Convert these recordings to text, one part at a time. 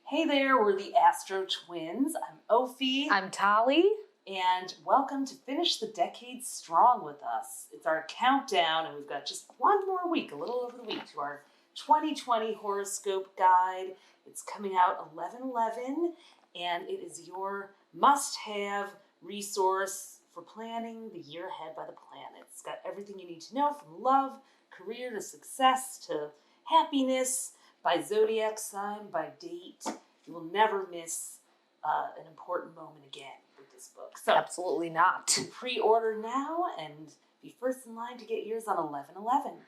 Hey there, we're the AstroTwins. I'm Ophi. I'm Tali. And welcome to finish the decade strong with us. It's our countdown, and we've got just one more week, a little over the week, to our 2020 horoscope guide. It's coming out 11/11, and it is your must-have resource for planning the year ahead by the planet. It's got everything you need to know from love, career, to success, to happiness, by zodiac sign, by date. You will never miss an important moment again with this book. So Absolutely not. pre-order now and be first in line to get yours on 11/11.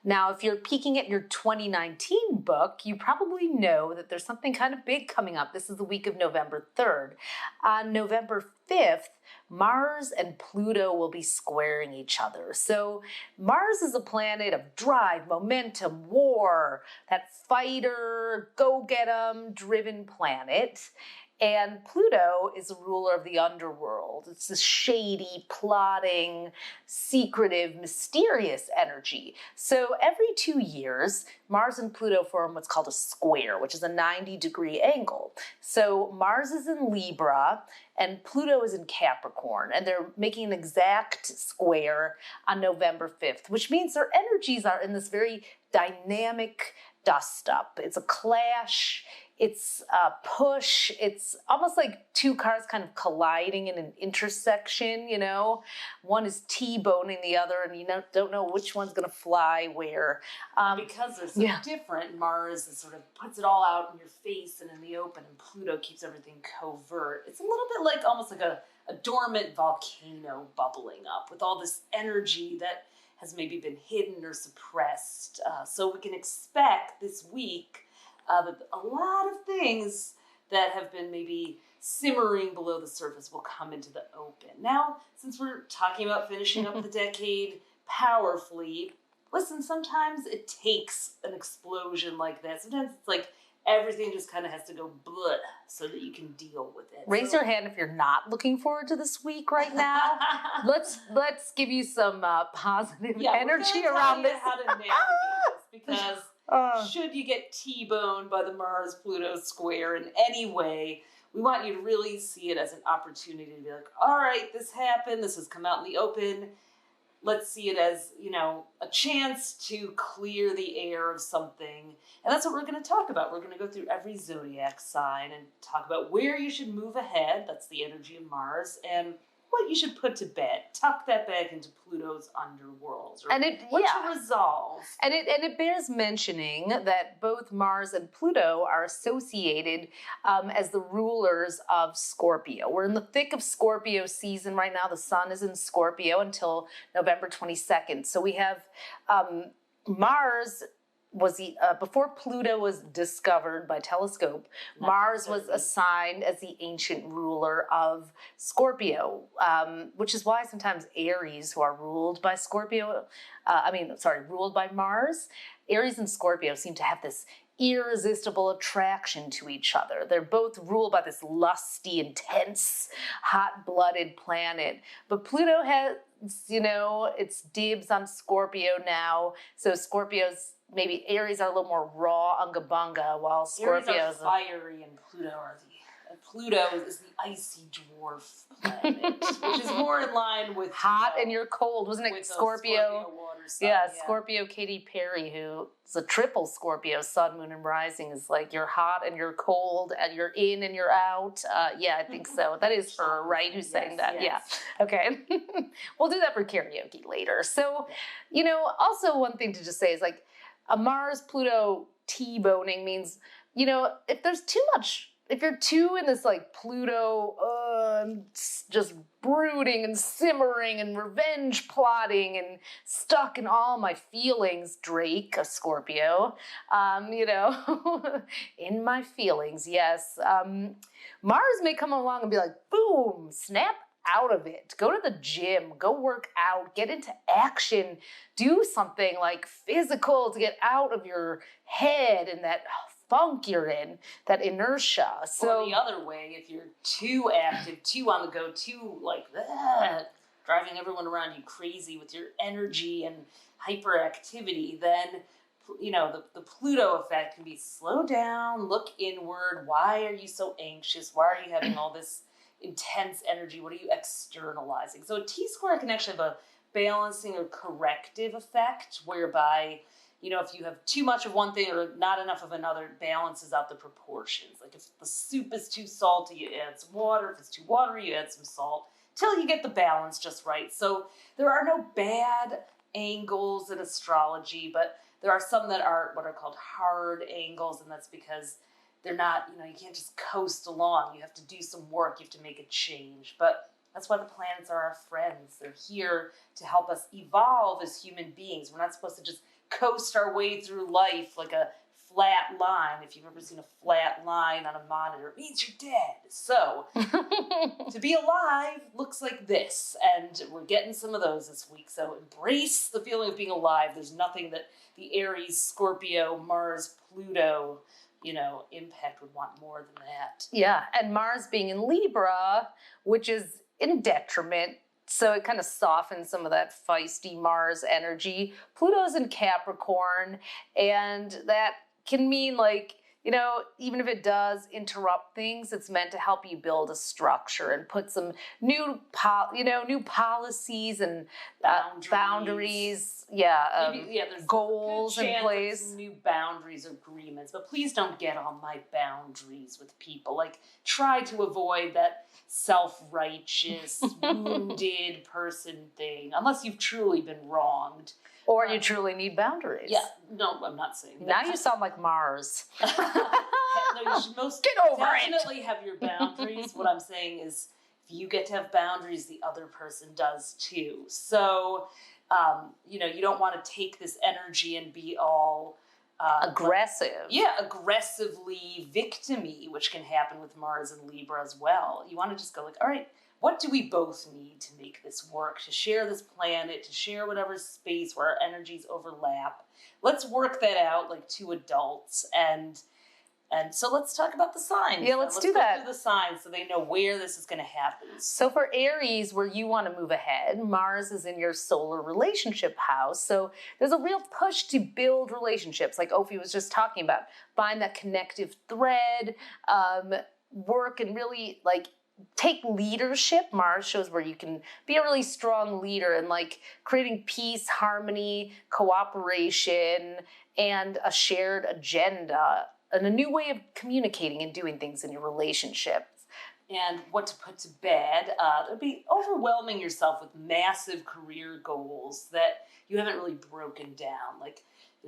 Now, if you're peeking at your 2019 book, you probably know that there's something kind of big coming up. This is the week of November 3rd. On November 5th, Mars and Pluto will be squaring each other. So Mars is a planet of drive, momentum, war, that fighter, go-get-'em driven planet. And Pluto is a ruler of the underworld. It's this shady, plotting, secretive, mysterious energy. So every 2 years, Mars and Pluto form what's called a square, which is a 90-degree angle. So Mars is in Libra and Pluto is in Capricorn, and they're making an exact square on November 5th, which means their energies are in this very dynamic dust-up. It's a clash. It's a push. It's almost like two cars kind of colliding in an intersection, you know? One is T-boning the other, and you don't know which one's going to fly where. Because they're so different, Mars is sort of puts it all out in your face and in the open, and Pluto keeps everything covert. It's a little bit like almost like a dormant volcano bubbling up with all this energy that has maybe been hidden or suppressed. So we can expect this week that a lot of things that have been maybe simmering below the surface will come into the open. Now, since we're talking about finishing up the decade powerfully, listen, sometimes it takes an explosion like that. Sometimes it's like everything just kind of has to go blah so that you can deal with it. Raise your hand if you're not looking forward to this week right now. let's give you some positive energy around this. How to navigate this, because should you get T-boned by the Mars-Pluto square in any way, we want you to really see it as an opportunity to be like, all right, this happened, this has come out in the open. Let's see it as, you know, a chance to clear the air of something. And that's what we're going to talk about. We're going to go through every zodiac sign and talk about where you should move ahead. That's the energy of Mars. And what you should put to bed. Tuck that back into Pluto's underworld. Or what to resolve. And it bears mentioning that both Mars and Pluto are associated as the rulers of Scorpio. We're in the thick of Scorpio season right now. The sun is in Scorpio until November 22nd. So we have Mars was before Pluto was discovered by telescope, Mars was assigned as the ancient ruler of Scorpio, which is why sometimes Aries, who are ruled by ruled by Mars, Aries and Scorpio seem to have this irresistible attraction to each other. They're both ruled by this lusty, intense, hot-blooded planet. But Pluto has, its dibs on Scorpio now. So Scorpio's, maybe Aries are a little more raw, unga bunga, while Scorpios Aries are fiery and Pluto is the icy dwarf planet, which is more in line with hot and you're cold. Wasn't it Scorpio water sign, Scorpio Katy Perry, who is a triple Scorpio, sun, moon, and rising, is like you're hot and you're cold and you're in and you're out. I think so. That is her, right? Who's saying that? Yes. Yeah. Okay. We'll do that for karaoke later. So, also one thing to just say is like a Mars-Pluto T-boning means, if there's too much, if you're too in this like Pluto, just brooding and simmering and revenge plotting and stuck in all my feelings, Drake, a Scorpio, in my feelings, yes. Mars may come along and be like, boom, snap out of it. Go to the gym, go work out, get into action, do something like physical to get out of your head and that funk you're in, that inertia. So or the other way, if you're too active, too on the go, too like that, driving everyone around you crazy with your energy and hyperactivity, then the Pluto effect can be slow down, look inward. Why are you so anxious? Why are you having all this intense energy? What are you externalizing? So a T-square can actually have a balancing or corrective effect, whereby, if you have too much of one thing or not enough of another, it balances out the proportions. Like if the soup is too salty, you add some water. If it's too watery, you add some salt, till you get the balance just right. So there are no bad angles in astrology, but there are some that are what are called hard angles, and that's because they're not, you can't just coast along. You have to do some work. You have to make a change. But that's why the planets are our friends. They're here to help us evolve as human beings. We're not supposed to just coast our way through life like a flat line. If you've ever seen a flat line on a monitor, it means you're dead. So to be alive looks like this, and we're getting some of those this week. So embrace the feeling of being alive. There's nothing that the Aries, Scorpio, Mars, Pluto, impact would want more than that. Yeah, and Mars being in Libra, which is in detriment, so it kind of softens some of that feisty Mars energy. Pluto's in Capricorn, and that can mean even if it does interrupt things, it's meant to help you build a structure and put some new policies and boundaries, there's goals a good in chance place. Of some new boundaries, agreements, but please don't get on my boundaries with people. Try to avoid that self-righteous, wounded person thing, unless you've truly been wronged. Or you truly need boundaries. Yeah, no, I'm not saying that. Now you sound like Mars. No, you should Get over definitely have your boundaries. What I'm saying is, if you get to have boundaries, the other person does too. So, you don't want to take this energy and be all aggressive. Aggressively victim-y, which can happen with Mars and Libra as well. You want to just go all right, what do we both need to make this work, to share this planet, to share whatever space where our energies overlap? Let's work that out like two adults. And so let's talk about the signs. Yeah, let's do that. Let's go through the signs so they know where this is going to happen. So for Aries, where you want to move ahead, Mars is in your solar relationship house. So there's a real push to build relationships, like Ophi was just talking about. Find that connective thread, work and really take leadership. Mars shows where you can be a really strong leader and creating peace, harmony, cooperation, and a shared agenda, and a new way of communicating and doing things in your relationships. And what to put to bed. It would be overwhelming yourself with massive career goals that you haven't really broken down.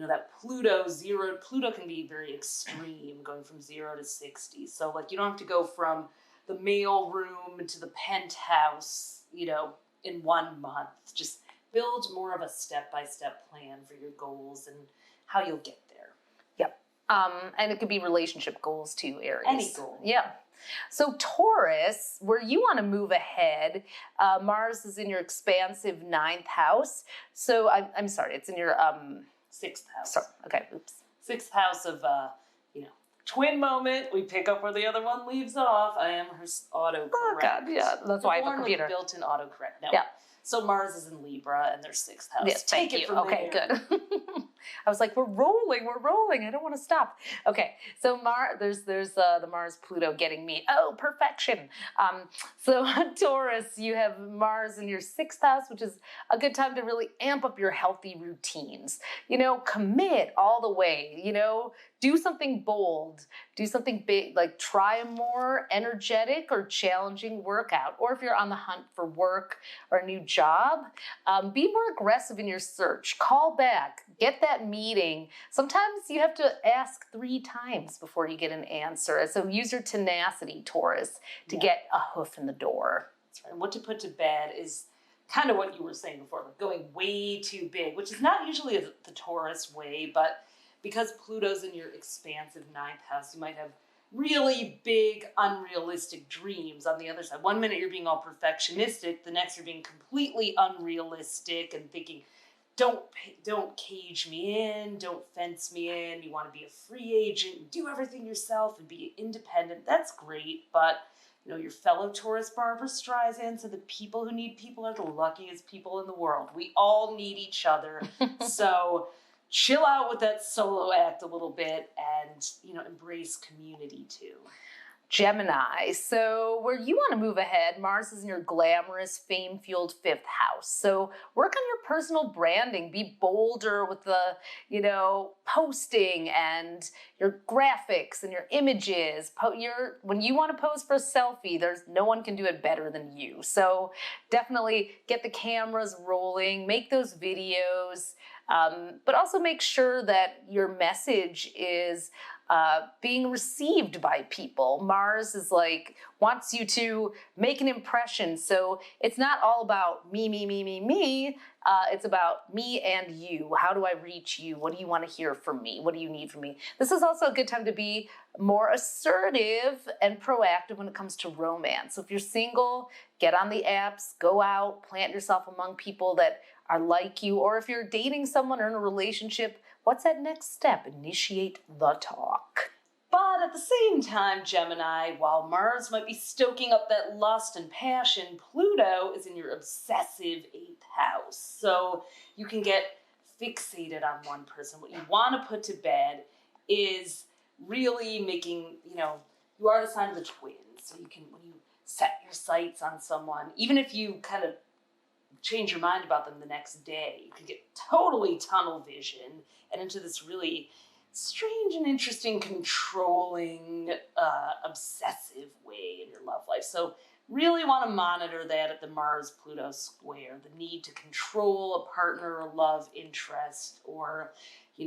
That Pluto can be very extreme, going from 0 to 60. So you don't have to go from the mail room to the penthouse, in 1 month. Just build more of a step-by-step plan for your goals and how you'll get there. Yep. And it could be relationship goals too, Aries. Any goal. Yeah. So Taurus, where you want to move ahead, Mars is in your expansive 9th house. So I'm sorry, it's in your 6th house. Sorry. Okay. Oops. 6th house of twin moment. We pick up where the other one leaves off. I am her autocorrect. Oh God, yeah, that's why I have a computer. With built-in autocorrect. No. Yeah. So Mars is in Libra and their 6th house. Yes, thank you. Okay, there. good. I was like, we're rolling. I don't want to stop. Okay, so there's the Mars Pluto getting me. Oh, perfection. So Taurus, you have Mars in your 6th house, which is a good time to really amp up your healthy routines. Commit all the way. Do something bold. Do something big. Try a more energetic or challenging workout. Or if you're on the hunt for work or a new job, be more aggressive in your search. Call back. Get that meeting. Sometimes you have to ask 3 times before you get an answer. So use your tenacity, Taurus, to get a hoof in the door. That's right. And what to put to bed is kind of what you were saying before, going way too big, which is not usually the Taurus way, but because Pluto's in your expansive 9th house, you might have really big, unrealistic dreams on the other side. 1 minute you're being all perfectionistic, the next you're being completely unrealistic and thinking, don't cage me in, don't fence me in. You want to be a free agent, do everything yourself and be independent. That's great, but your fellow Taurus Barbara Streisand said the people who need people are the luckiest people in the world. We all need each other. So chill out with that solo act a little bit and, embrace community too. Gemini. So where you want to move ahead, Mars is in your glamorous, fame-fueled 5th house. So work on your personal branding. Be bolder with the, posting and your graphics and your images. When you want to pose for a selfie, there's no one can do it better than you. So definitely get the cameras rolling, make those videos, but also make sure that your message is being received by people. Mars is wants you to make an impression. So it's not all about me, me, me, me, me. It's about me and you. How do I reach you? What do you want to hear from me? What do you need from me? This is also a good time to be more assertive and proactive when it comes to romance. So if you're single, get on the apps, go out, plant yourself among people that are like you. Or if you're dating someone or in a relationship, what's that next step? Initiate the talk. But at the same time, Gemini, while Mars might be stoking up that lust and passion, Pluto is in your obsessive 8th house. So you can get fixated on one person. What you want to put to bed is really making, you are the sign of the twins. So you can, when you set your sights on someone, even if you kind of change your mind about them the next day, you can get totally tunnel vision and into this really strange and interesting, controlling, obsessive way in your love life. So really want to monitor that at the Mars-Pluto square, the need to control a partner or love interest, or, to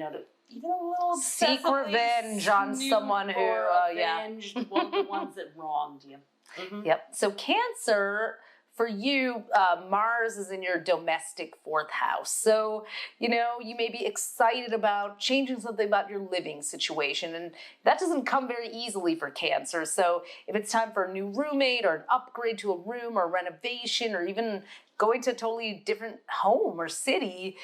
even a little seek revenge on someone who, avenge one of the ones that wronged you. Mm-hmm. Yep. So Cancer, for you, Mars is in your domestic 4th house. So, you may be excited about changing something about your living situation. And that doesn't come very easily for Cancer. So if it's time for a new roommate or an upgrade to a room or renovation or even going to a totally different home or city,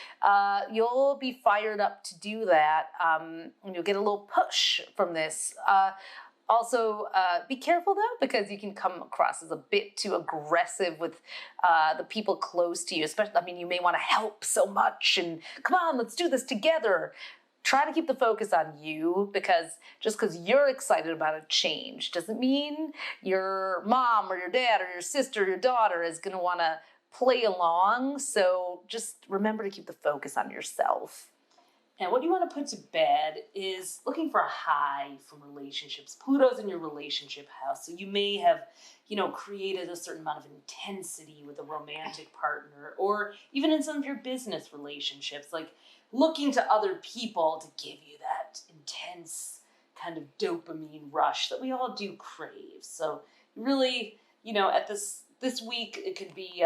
you'll be fired up to do that. And you'll get a little push from this. Also, be careful though, because you can come across as a bit too aggressive with the people close to you. Especially, you may want to help so much and come on, let's do this together. Try to keep the focus on you, because just because you're excited about a change doesn't mean your mom or your dad or your sister or your daughter is going to want to play along. So just remember to keep the focus on yourself. And what you want to put to bed is looking for a high from relationships. Pluto's in your relationship house, so you may have, created a certain amount of intensity with a romantic partner, or even in some of your business relationships, like looking to other people to give you that intense kind of dopamine rush that we all do crave. So really, at this week, it could be,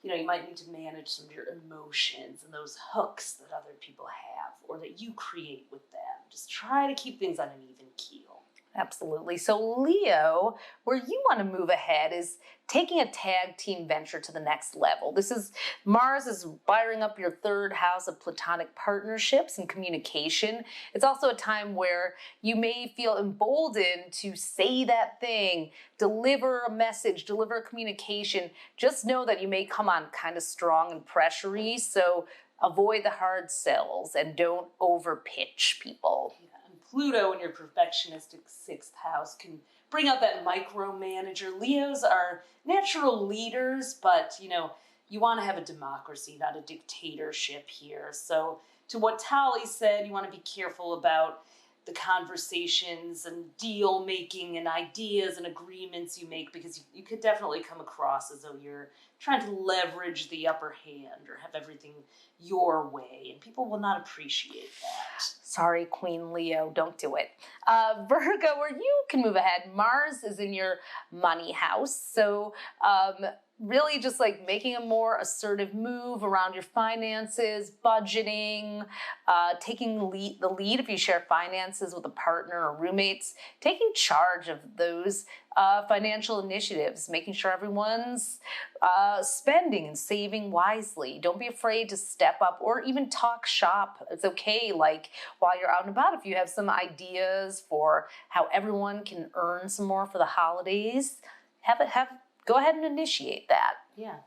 you might need to manage some of your emotions and those hooks that other people have or that you create with them. Just try to keep things on an even keel. Absolutely. So Leo, where you want to move ahead is taking a tag team venture to the next level. Mars is firing up your 3rd house of platonic partnerships and communication. It's also a time where you may feel emboldened to say that thing, deliver a message, deliver a communication. Just know that you may come on kind of strong and pressury, so avoid the hard sells and don't overpitch people. Pluto in your perfectionistic 6th house can bring out that micromanager. Leos are natural leaders, but, you want to have a democracy, not a dictatorship here. So to what Tali said, you want to be careful about the conversations and deal making and ideas and agreements you make, because you could definitely come across as though you're trying to leverage the upper hand or have everything your way, and people will not appreciate that. Sorry, Queen Leo, don't do it. Virgo, where you can move ahead, Mars is in your money house. So really just making a more assertive move around your finances, budgeting, taking the lead if you share finances with a partner or roommates, taking charge of those financial initiatives, making sure everyone's spending and saving wisely. Don't be afraid to step up or even talk shop. It's okay, while you're out and about, if you have some ideas for how everyone can earn some more for the holidays, go ahead and initiate that. Yeah.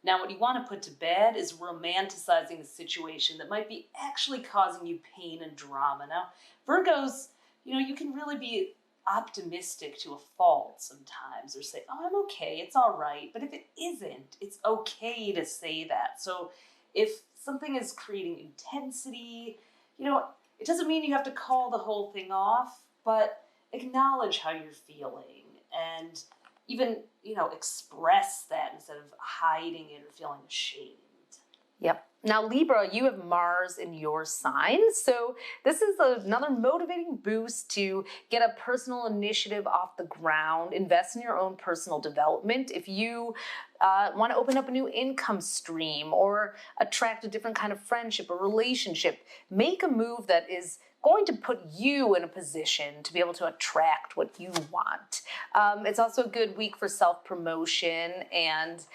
Now, what you want to put to bed is romanticizing a situation that might be actually causing you pain and drama. Now, Virgos, you can really be optimistic to a fault sometimes, or say, oh, I'm okay, it's all right. But if it isn't, it's okay to say that. So if something is creating intensity, it doesn't mean you have to call the whole thing off, but acknowledge how you're feeling and even, express that instead of hiding it or feeling ashamed. Yep. Now, Libra, you have Mars in your sign. So this is another motivating boost to get a personal initiative off the ground, invest in your own personal development. If you want to open up a new income stream or attract a different kind of friendship or relationship, make a move that is going to put you in a position to be able to attract what you want. It's also a good week for self-promotion and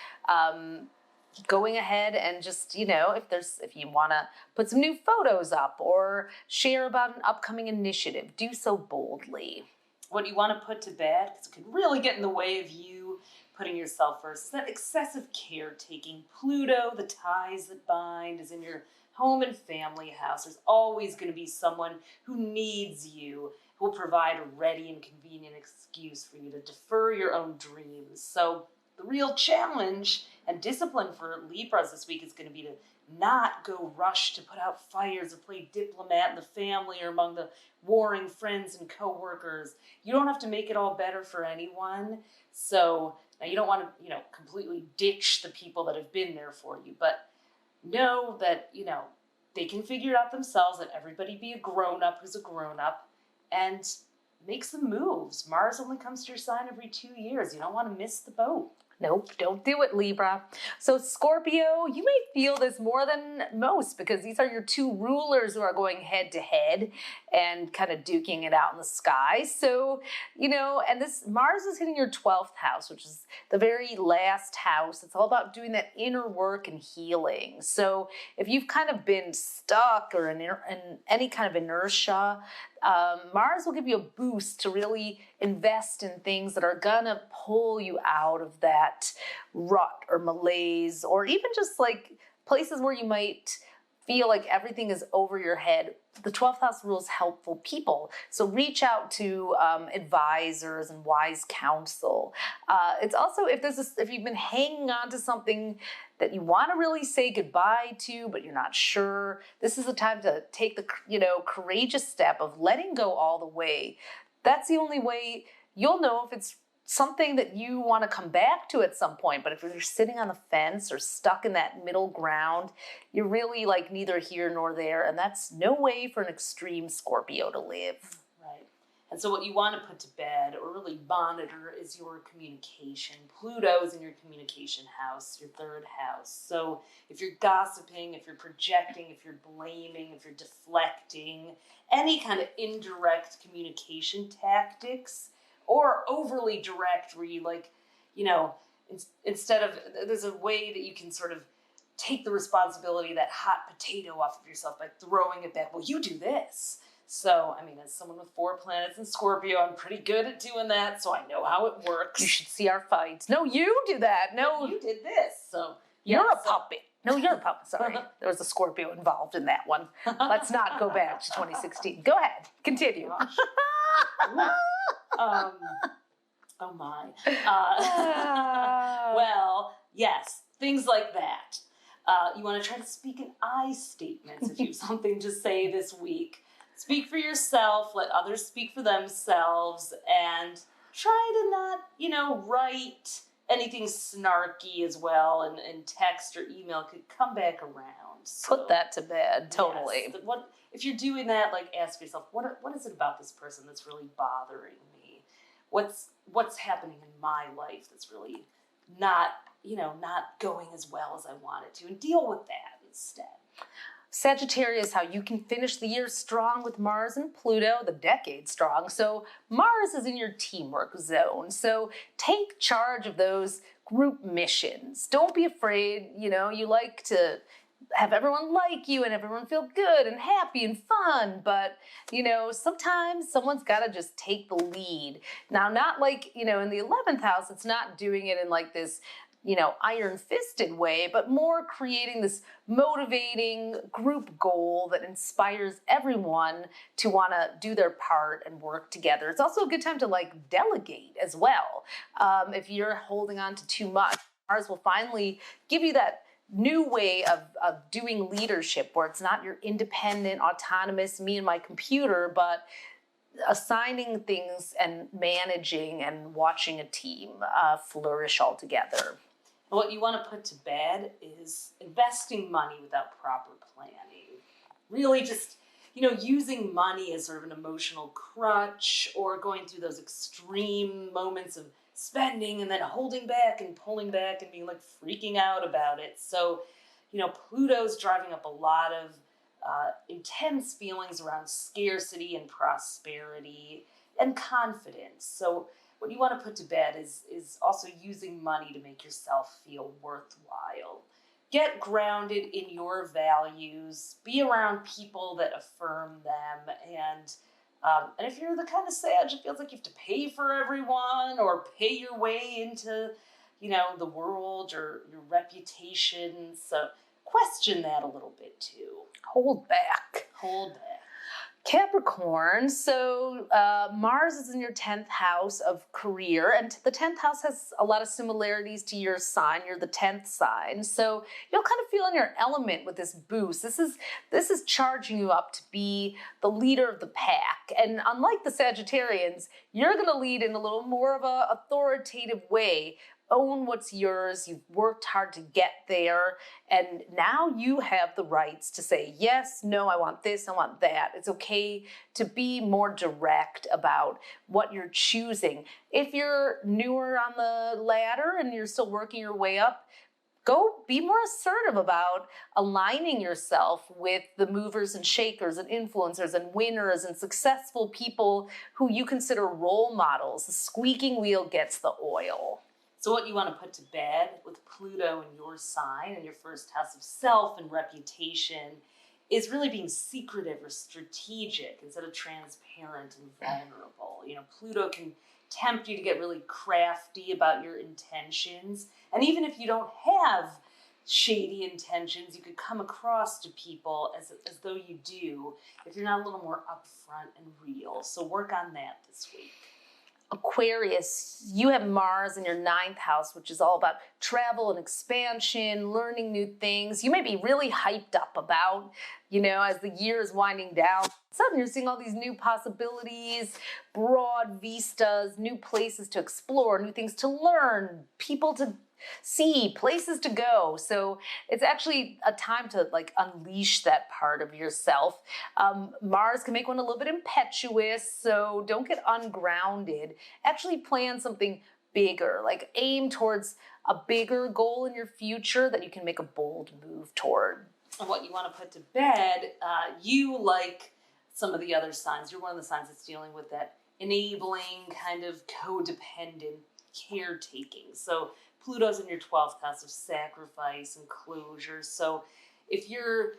going ahead and just, if you want to put some new photos up or share about an upcoming initiative, do so boldly. What you want to put to bed, because it can really get in the way of you putting yourself first, is that excessive caretaking. Pluto, the ties that bind, is in your home and family house. There's always going to be someone who needs you, who will provide a ready and convenient excuse for you to defer your own dreams. So the real challenge and discipline for Libras this week is going to be to not go rush to put out fires or play diplomat in the family or among the warring friends and coworkers. You don't have to make it all better for anyone. So now you don't want to, completely ditch the people that have been there for you, but know that, they can figure it out themselves, that everybody be a grown-up who's a grown-up, and make some moves. Mars only comes to your sign every 2 years. You don't want to miss the boat. Nope, don't do it, Libra. So Scorpio, you may feel this more than most because these are your two rulers who are going head to head and kind of duking it out in the sky. So, and this Mars is hitting your 12th house, which is the very last house. It's all about doing that inner work and healing. So if you've kind of been stuck or in any kind of inertia, Mars will give you a boost to really invest in things that are gonna pull you out of that rut or malaise, or even just like places where you might feel like everything is over your head. The 12th house rules helpful people. So reach out to advisors and wise counsel. It's also, if you've been hanging on to something that you want to really say goodbye to, but you're not sure, this is the time to take the, courageous step of letting go all the way. That's the only way you'll know if it's something that you want to come back to at some point. But if you're sitting on the fence or stuck in that middle ground, you're really like neither here nor there. And that's no way for an extreme Scorpio to live. Right. And so what you want to put to bed or really monitor is your communication. Pluto is in your communication house, your 3rd house. So if you're gossiping, if you're projecting, if you're blaming, if you're deflecting, any kind of indirect communication tactics, or overly direct where you instead of, there's a way that you can sort of take the responsibility of that hot potato off of yourself by throwing it back. Well, you do this. So, as someone with 4 planets in Scorpio, I'm pretty good at doing that, so I know how it works. You should see our fights. No, you do that. No, you did this. So you're a puppet. No, you're a puppet. Sorry. There was a Scorpio involved in that one. Let's not go back to 2016. Go ahead. Continue. Oh my. Well, yes, things like that. You want to try to speak in I statements if you have something to say this week. Speak for yourself, let others speak for themselves, and try to not, write anything snarky as well, and text or email could come back around. So, put that to bed, totally. Yes, if you're doing that, ask yourself, what is it about this person that's really bothering me? What's happening in my life that's really not going as well as I want it to, and deal with that instead. Sagittarius, how you can finish the year strong with Mars and Pluto, the decade strong. So Mars is in your teamwork zone. So take charge of those group missions. Don't be afraid. You like to have everyone like you and everyone feel good and happy and fun. But, sometimes someone's got to just take the lead. Now, not in the 11th house, it's not doing it in this iron-fisted way, but more creating this motivating group goal that inspires everyone to want to do their part and work together. It's also a good time to delegate as well. If you're holding on to too much, Mars will finally give you that new way of doing leadership where it's not your independent, autonomous, me and my computer, but assigning things and managing and watching a team flourish all together. What you want to put to bed is investing money without proper planning. Really just, using money as sort of an emotional crutch, or going through those extreme moments of spending and then holding back and pulling back and being freaking out about it. So, Pluto's driving up a lot of intense feelings around scarcity and prosperity and confidence. So what you want to put to bed is also using money to make yourself feel worthwhile. Get grounded in your values. Be around people that affirm them. And if you're the kind of Sag that feels like you have to pay for everyone or pay your way into, the world or your reputation, so question that a little bit too. Hold back. Capricorn, so Mars is in your 10th house of career, and the 10th house has a lot of similarities to your sign. You're the 10th sign, so you'll kind of feel in your element with this boost. This is charging you up to be the leader of the pack, and unlike the Sagittarians, you're going to lead in a little more of a authoritative way. Own what's yours. You've worked hard to get there, and now you have the rights to say yes, no, I want this, I want that. It's okay to be more direct about what you're choosing. If you're newer on the ladder and you're still working your way up, go be more assertive about aligning yourself with the movers and shakers and influencers and winners and successful people who you consider role models. The squeaking wheel gets the oil. So what you want to put to bed with Pluto in your sign and your first house of self and reputation is really being secretive or strategic instead of transparent and vulnerable. Pluto can tempt you to get really crafty about your intentions. And even if you don't have shady intentions, you could come across to people as though you do if you're not a little more upfront and real. So work on that this week. Aquarius, you have Mars in your 9th house, which is all about travel and expansion, learning new things. You may be really hyped up about, as the year is winding down. All of a sudden, you're seeing all these new possibilities, broad vistas, new places to explore, new things to learn, people to see, places to go. So it's actually a time to unleash that part of yourself. Mars can make one a little bit impetuous, so don't get ungrounded. Actually plan something bigger, aim towards a bigger goal in your future that you can make a bold move toward. And what you want to put to bed, you like some of the other signs. You're one of the signs that's dealing with that enabling kind of codependent caretaking. So Pluto's in your 12th house of sacrifice and closure. So if you're,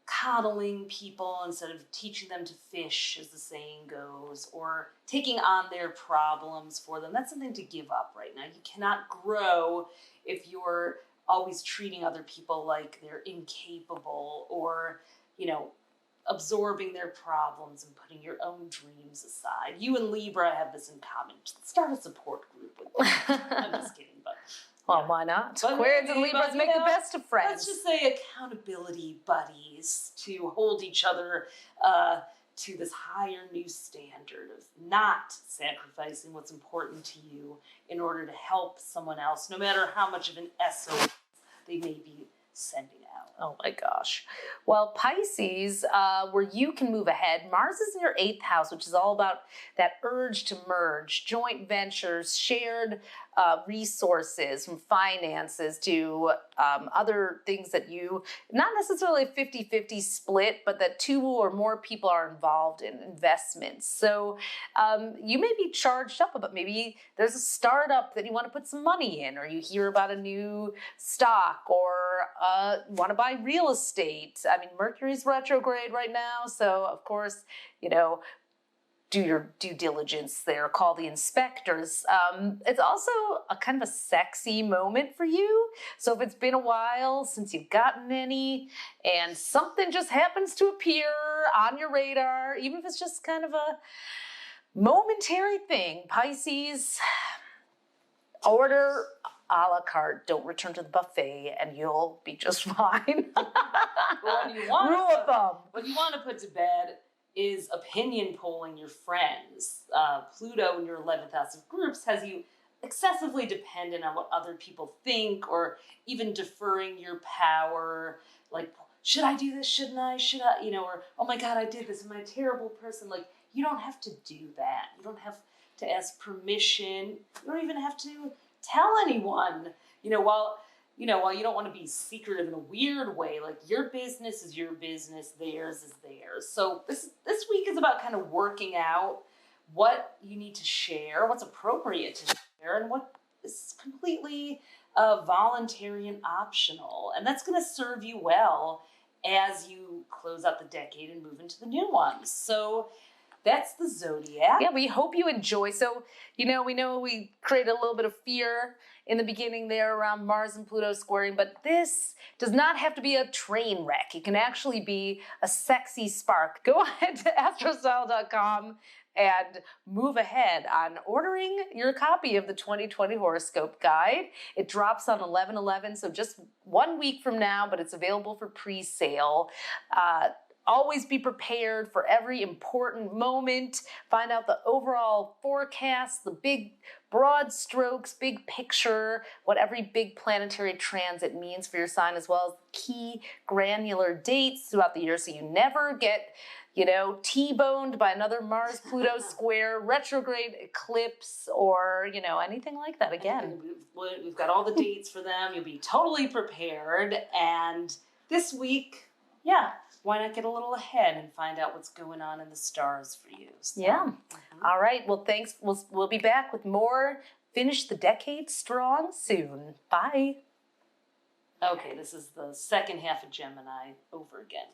coddling people instead of teaching them to fish, as the saying goes, or taking on their problems for them, that's something to give up right now. You cannot grow if you're always treating other people like they're incapable or, absorbing their problems and putting your own dreams aside. You and Libra have this in common. Just start a support group with them. I'm just kidding, but... Well, why not? Aquarius and Libras make the best of friends. Let's just say accountability buddies to hold each other to this higher new standard of not sacrificing what's important to you in order to help someone else, no matter how much of an SOS they may be sending out. Oh my gosh. Well, Pisces, where you can move ahead, Mars is in your 8th house, which is all about that urge to merge, joint ventures, shared resources, from finances to other things that you, not necessarily a 50-50 split, but that 2 or more people are involved in investments. So you may be charged up, but maybe there's a startup that you want to put some money in, or you hear about a new stock, or want to buy real estate. I mean, Mercury's retrograde right now, so of course, do your due diligence there, call the inspectors. It's also a kind of a sexy moment for you. So if it's been a while since you've gotten any and something just happens to appear on your radar, even if it's just kind of a momentary thing, Pisces, order a la carte, don't return to the buffet, and you'll be just fine. Rule of thumb. What you want to put to bed is opinion polling your friends. Pluto in your 11th house of groups has you excessively dependent on what other people think, or even deferring your power. Like, should I do this? Shouldn't I? Should I? You know, or, oh my God, I did this. Am I a terrible person? Like, you don't have to do that. You don't have to ask permission. You don't even have to tell anyone. While you don't want to be secretive in a weird way, like your business is your business, theirs is theirs. So this week is about kind of working out what you need to share, what's appropriate to share, and what is completely voluntary and optional. And that's going to serve you well as you close out the decade and move into the new one. So that's the zodiac. Yeah, we hope you enjoy. So, we know we created a little bit of fear in the beginning there around Mars and Pluto squaring, but this does not have to be a train wreck. It can actually be a sexy spark. Go ahead to astrostyle.com and move ahead on ordering your copy of the 2020 horoscope guide. It drops on 11/11, so just 1 week from now, but it's available for pre-sale. Always be prepared for every important moment. Find out the overall forecast, the big broad strokes, big picture, what every big planetary transit means for your sign, as well as key granular dates throughout the year, so you never get, T-boned by another Mars-Pluto square, retrograde eclipse, or, anything like that again. We've got all the dates for them. You'll be totally prepared. And this week, why not get a little ahead and find out what's going on in the stars for you? So, yeah. All right. Well, thanks. We'll be back with more Finish the Decade Strong soon. Bye. Okay, this is the second half of Gemini over again.